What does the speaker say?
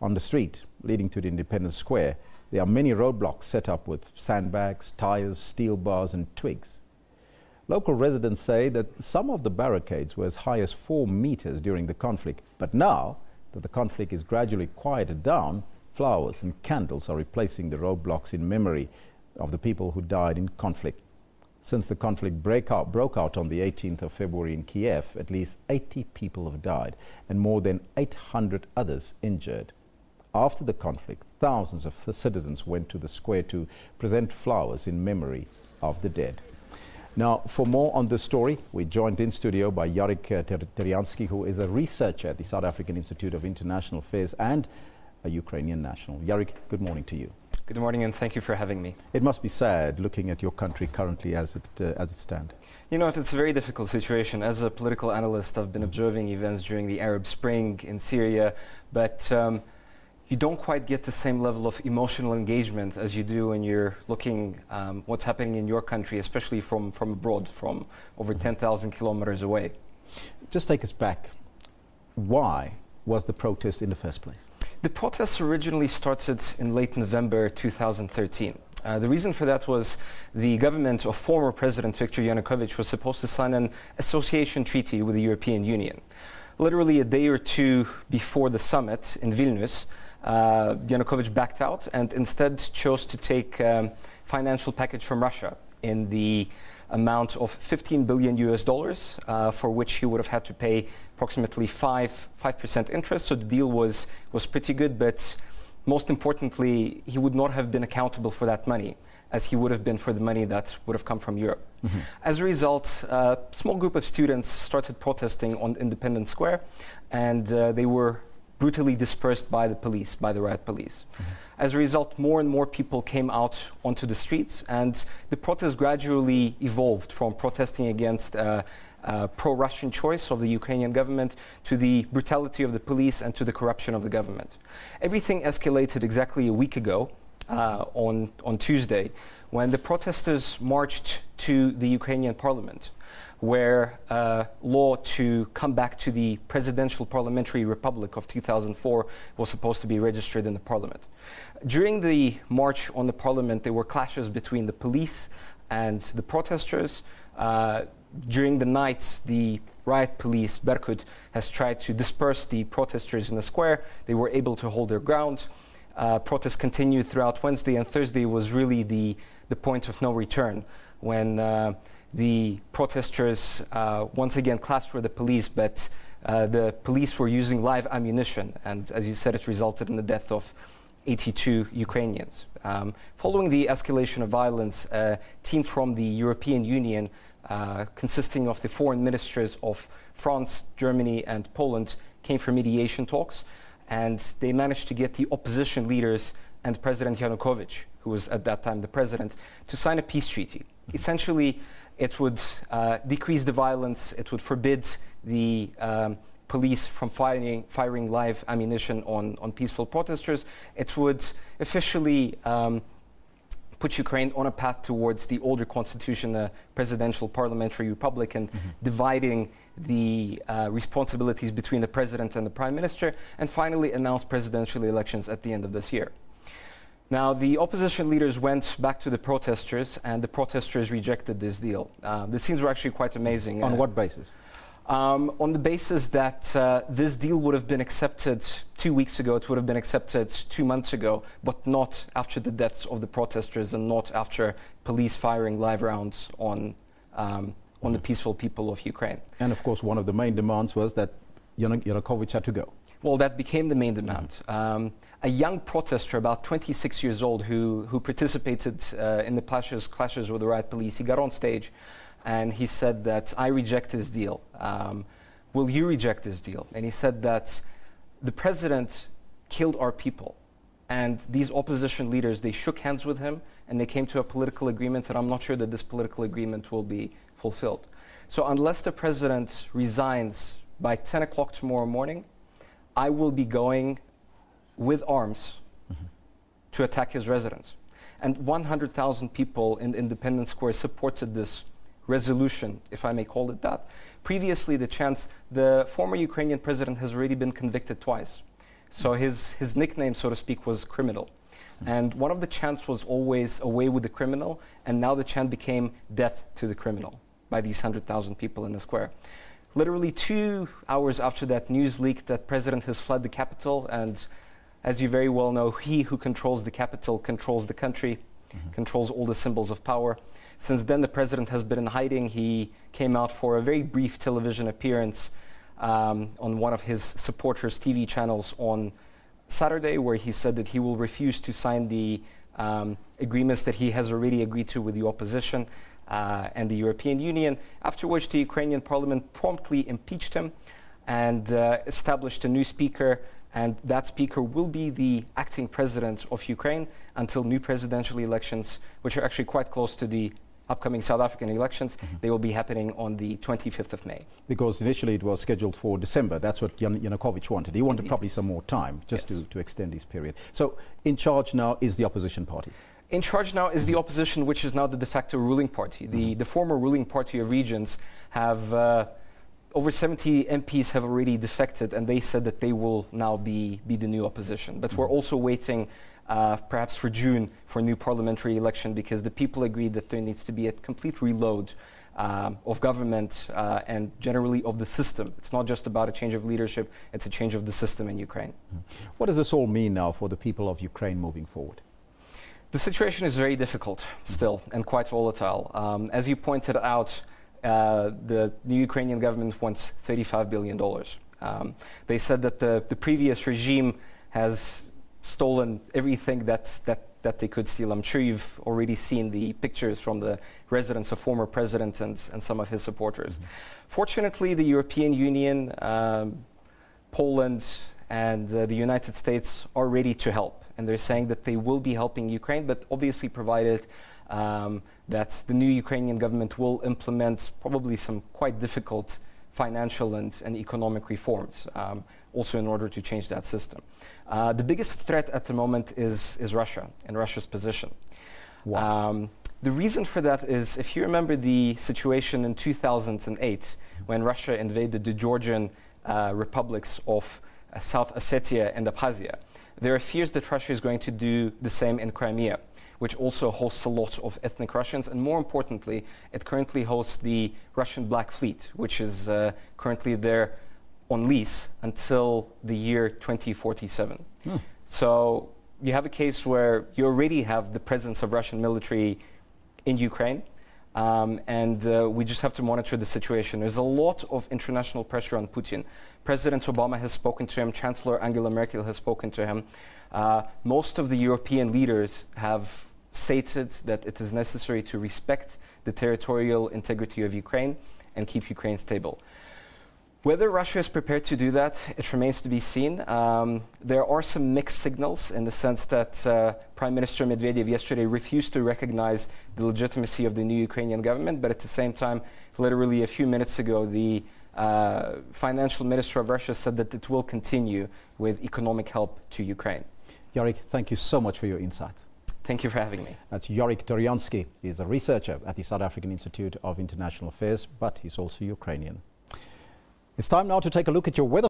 On the street leading to the Independence Square, there are many roadblocks set up with sandbags, tires, steel bars and twigs. Local residents say that some of the barricades were as high as 4 meters during the conflict, but now that the conflict is gradually quieted down, flowers and candles are replacing the roadblocks in memory of the people who died in conflict. Since the conflict broke out on the 18th of February in Kiev, at least 80 people have died and more than 800 others injured. After the conflict, thousands of citizens went to the square to present flowers in memory of the dead. Now, for more on this story, we're joined in studio by Yarik Turianskyi, who is a researcher at the South African Institute of International Affairs and a Ukrainian national. Yarik, good morning to you. Good morning, and thank you for having me. It must be sad looking at your country currently as it stands. You know, it's a very difficult situation. As a political analyst, I've been observing events during the Arab Spring in Syria, but you don't quite get the same level of emotional engagement as you do when you're looking what's happening in your country, especially from abroad, from over 10,000 kilometers away. Just take us back. Why was the protest in the first place? The protests originally started in late November 2013. The reason for that was the government of former President Viktor Yanukovich was supposed to sign an association treaty with the European Union. Literally a day or two before the summit in Vilnius, Yanukovych backed out and instead chose to take financial package from Russia in the amount of $15 billion for which he would have had to pay approximately 5% interest. So the deal was pretty good, but most importantly, he would not have been accountable for that money as he would have been for the money that would have come from Europe. Mm-hmm. As a result, a small group of students started protesting on Independence Square, and they were brutally dispersed by the police, by the riot police. Mm-hmm. As a result, more and more people came out onto the streets, and the protest gradually evolved from protesting against pro-Russian choice of the Ukrainian government to the brutality of the police and to the corruption of the government. Everything escalated exactly a week ago on Tuesday when the protesters marched to the Ukrainian parliament, where law to come back to the presidential parliamentary republic of 2004 was supposed to be registered in the parliament. During the march on the parliament, there were clashes between the police and the protesters. During the night, the riot police, Berkut, has tried to disperse the protesters in the square. They were able to hold their ground. Protests continued throughout Wednesday, and Thursday was really the point of no return when the protesters once again clashed with the police, but the police were using live ammunition, and as you said, it resulted in the death of 82 Ukrainians. Following the escalation of violence, a team from the European Union consisting of the foreign ministers of France, Germany and Poland came for mediation talks, and they managed to get the opposition leaders and President Yanukovych, who was at that time the president, to sign a peace treaty. Mm-hmm. Essentially, it would decrease the violence, it would forbid the police from firing live ammunition on peaceful protesters. It would officially put Ukraine on a path towards the older constitution, a presidential parliamentary republic, and dividing the responsibilities between the president and the prime minister, and finally announce presidential elections at the end of this year. Now, the opposition leaders went back to the protesters, and the protesters rejected this deal. The scenes were actually quite amazing. On what basis? On the basis that this deal would have been accepted 2 weeks ago, it would have been accepted 2 months ago, but not after the deaths of the protesters and not after police firing live rounds on the peaceful people of Ukraine. And of course, one of the main demands was that Yanukovych had to go. Well, that became the main demand. A young protester, about 26 years old, who participated in the clashes with the riot police, he got on stage and he said that I reject this deal. Will you reject this deal? And he said that the president killed our people. And these opposition leaders, they shook hands with him and they came to a political agreement, and I'm not sure that this political agreement will be fulfilled. So unless the president resigns by 10 o'clock tomorrow morning, I will be going with arms to attack his residence. And 100,000 people in Independence Square supported this resolution, if I may call it that. Previously, the former Ukrainian president has already been convicted twice. So his nickname, so to speak, was Criminal. And one of the chants was always away with the criminal, and now the chant became death to the criminal by these 100,000 people in the square. Literally 2 hours after that news leaked that president has fled the capital, and as you very well know, he who controls the capital controls the country, controls all the symbols of power. Since then, the president has been in hiding. He came out for a very brief television appearance on one of his supporters' TV channels on Saturday, where he said that he will refuse to sign the agreements that he has already agreed to with the opposition and the European Union, after which the Ukrainian parliament promptly impeached him and established a new speaker, and that speaker will be the acting president of Ukraine until new presidential elections, which are actually quite close to the upcoming South African elections. They will be happening on the 25th of May. Because initially it was scheduled for December. That's what Yanukovych wanted. He wanted probably some more time just to extend this period. So in charge now is the opposition party. In charge now is the opposition, which is now the de facto ruling party. The former ruling party of regions have over 70 MPs have already defected, and they said that they will now be the new opposition. But we're also waiting perhaps for June for a new parliamentary election, because the people agreed that there needs to be a complete reload of government and generally of the system. It's not just about a change of leadership, it's a change of the system in Ukraine. What does this all mean now for the people of Ukraine moving forward? The situation is very difficult still and quite volatile. As you pointed out, the new Ukrainian government wants $35 billion. They said that the previous regime has stolen everything that they could steal. I'm sure you've already seen the pictures from the residence of former president and some of his supporters. Fortunately, the European Union, Poland, and the United States are ready to help. And they're saying that they will be helping Ukraine, but obviously provided that the new Ukrainian government will implement probably some quite difficult financial and economic reforms, also in order to change that system. The biggest threat at the moment is Russia and Russia's position. Wow. The reason for that is, if you remember the situation in 2008, when Russia invaded the Georgian republics of South Ossetia and Abkhazia, there are fears that Russia is going to do the same in Crimea, which also hosts a lot of ethnic Russians. And more importantly, it currently hosts the Russian Black Fleet, which is currently there on lease until the year 2047. So you have a case where you already have the presence of Russian military in Ukraine, and we just have to monitor the situation. There's a lot of international pressure on Putin. President Obama has spoken to him, Chancellor Angela Merkel has spoken to him. Most of the European leaders have stated that it is necessary to respect the territorial integrity of Ukraine and keep Ukraine stable. Whether Russia is prepared to do that, it remains to be seen. There are some mixed signals in the sense that Prime Minister Medvedev yesterday refused to recognize the legitimacy of the new Ukrainian government, but at the same time, literally a few minutes ago, the financial minister of Russia said that it will continue with economic help to Ukraine. Yarik, thank you so much for your insight. Thank you for having me. That's Yarik Turiansky. He's a researcher at the South African Institute of International Affairs, but he's also Ukrainian. It's time now to take a look at your weather